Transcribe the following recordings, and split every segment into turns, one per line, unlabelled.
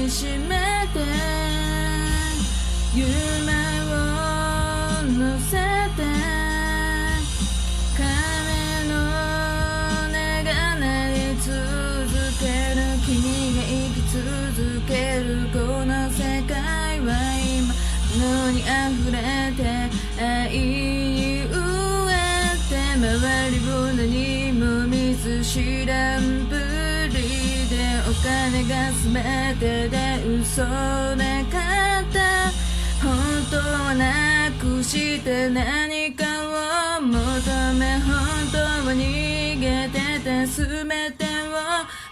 みしめて夢を乗せて鐘の音が鳴り続ける君が生き続けるこの世界は今のに溢れて愛に飢えて周りを何も見ず知らんぷりでお金が全てで嘘で買った本当はなくして何かを求め本当は逃げてて全てを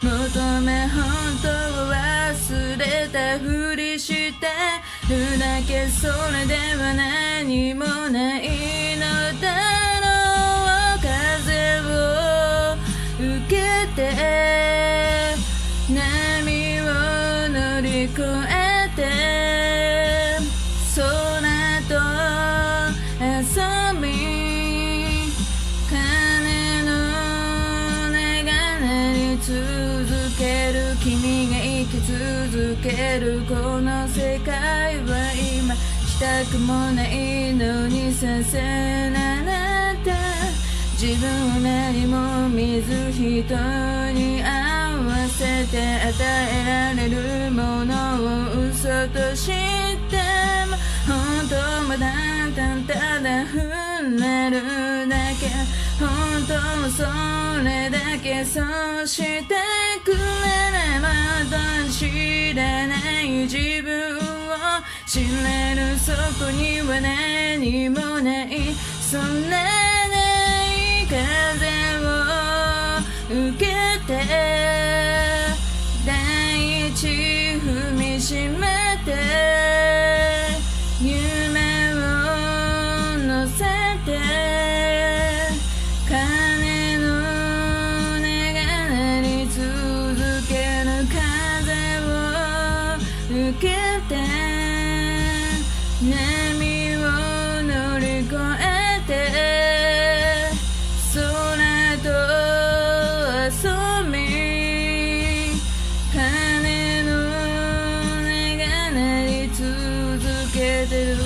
求め本当は忘れたふりしてるだけそれでは何もないのだろう風を受けて波を乗り越えて空と遊び鐘の音が鳴り続ける君が生き続けるこの世界は今したくもないのにさせられた自分を何も見ず人に合わせて与えられるものを嘘としても本当はただ踏んでるだけ本当はそれだけそうしてくれればと知らない自分を知れるそこには何もないそんなない風を受けて大地踏みしめて夢を乗せて鐘の音が鳴り続ける風を受けて波を乗り越えて空と遊び鐘の音が鳴り続けてる